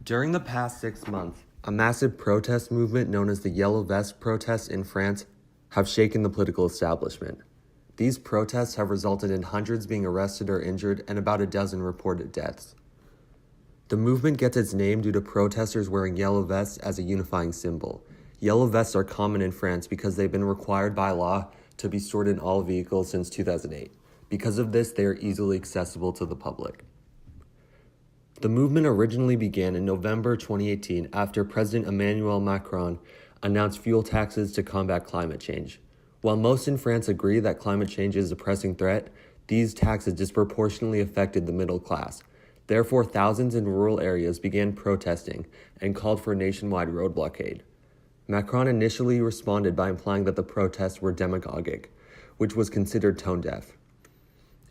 During the past 6 months, a massive protest movement known as the Yellow Vest protests in France have shaken the political establishment. These protests have resulted in hundreds being arrested or injured and about a dozen reported deaths. The movement gets its name due to protesters wearing yellow vests as a unifying symbol. Yellow vests are common in France because they've been required by law to be stored in all vehicles since 2008. Because of this, they are easily accessible to the public. The movement originally began in November 2018 after President Emmanuel Macron announced fuel taxes to combat climate change. While most in France agree that climate change is a pressing threat, these taxes disproportionately affected the middle class. Therefore, thousands in rural areas began protesting and called for a nationwide road blockade. Macron initially responded by implying that the protests were demagogic, which was considered tone-deaf.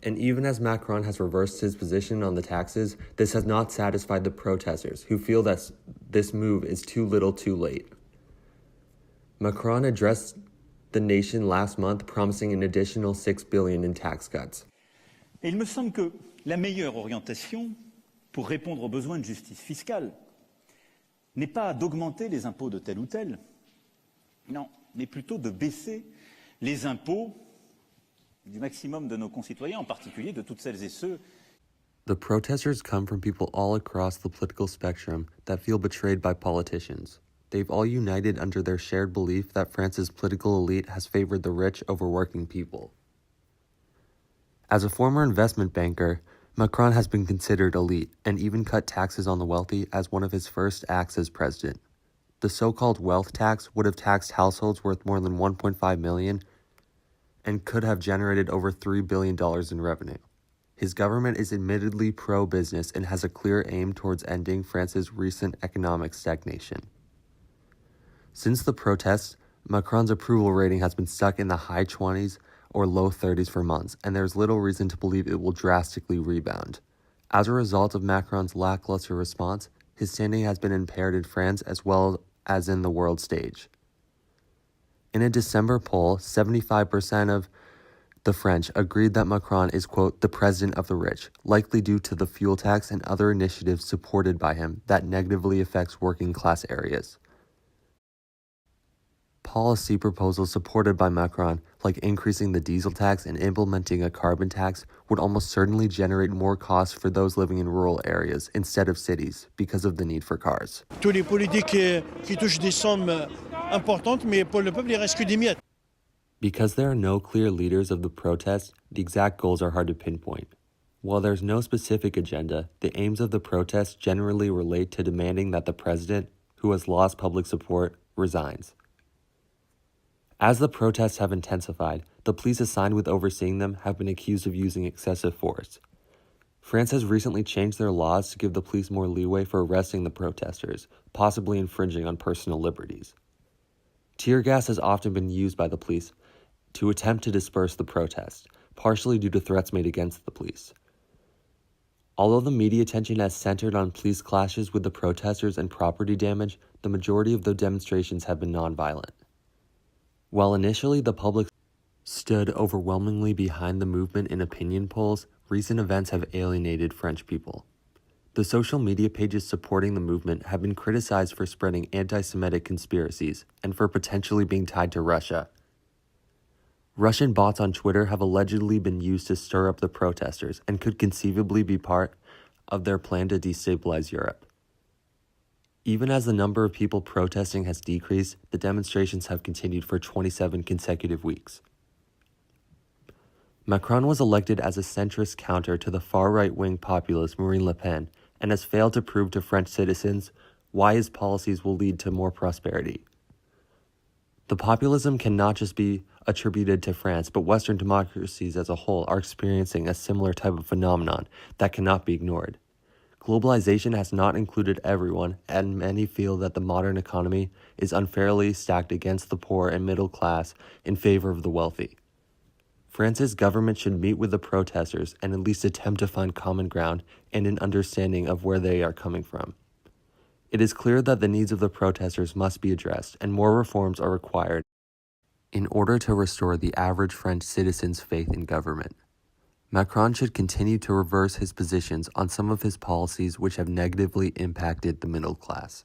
And even as Macron has reversed his position on the taxes, this has not satisfied the protesters, who feel that this move is too little too late. Macron addressed the nation last month, promising an additional $6 billion in tax cuts. Et il me semble que la meilleure orientation pour répondre aux besoins de justice fiscale n'est pas d'augmenter les impôts de tel ou tel, non, mais plutôt de baisser les impôts du maximum de nos concitoyens, en particulier de toutes celles et ceux. The protesters come from people all across the political spectrum that feel betrayed by politicians. They've all united under their shared belief that France's political elite has favored the rich over working people. As a former investment banker, Macron has been considered elite and even cut taxes on the wealthy as one of his first acts as president. The so-called wealth tax would have taxed households worth more than $1.5 million and could have generated over $3 billion in revenue. His government is admittedly pro-business and has a clear aim towards ending France's recent economic stagnation. Since the protests, Macron's approval rating has been stuck in the high 20s or low 30s for months, and there's little reason to believe it will drastically rebound. As a result of Macron's lackluster response, his standing has been impaired in France as well as in the world stage. In a December poll, 75% of the French agreed that Macron is, quote, the president of the rich, likely due to the fuel tax and other initiatives supported by him that negatively affects working class areas. Policy proposals supported by Macron, like increasing the diesel tax and implementing a carbon tax, would almost certainly generate more costs for those living in rural areas instead of cities because of the need for cars. Tous les politiques qui touchent des sommes importantes, mais pour le peuple, il reste que des miettes. Because there are no clear leaders of the protests, the exact goals are hard to pinpoint. While there's no specific agenda, the aims of the protests generally relate to demanding that the president, who has lost public support, resigns. As the protests have intensified, the police assigned with overseeing them have been accused of using excessive force. France has recently changed their laws to give the police more leeway for arresting the protesters, possibly infringing on personal liberties. Tear gas has often been used by the police to attempt to disperse the protests, partially due to threats made against the police. Although the media attention has centered on police clashes with the protesters and property damage, the majority of the demonstrations have been nonviolent. While initially the public stood overwhelmingly behind the movement in opinion polls, recent events have alienated French people. The social media pages supporting the movement have been criticized for spreading anti-Semitic conspiracies and for potentially being tied to Russia. Russian bots on Twitter have allegedly been used to stir up the protesters and could conceivably be part of their plan to destabilize Europe. Even as the number of people protesting has decreased, the demonstrations have continued for 27 consecutive weeks. Macron was elected as a centrist counter to the far-right-wing populist Marine Le Pen and has failed to prove to French citizens why his policies will lead to more prosperity. The populism cannot just be attributed to France, but Western democracies as a whole are experiencing a similar type of phenomenon that cannot be ignored. Globalization has not included everyone, and many feel that the modern economy is unfairly stacked against the poor and middle class in favor of the wealthy. France's government should meet with the protesters and at least attempt to find common ground and an understanding of where they are coming from. It is clear that the needs of the protesters must be addressed, and more reforms are required in order to restore the average French citizen's faith in government. Macron should continue to reverse his positions on some of his policies which have negatively impacted the middle class.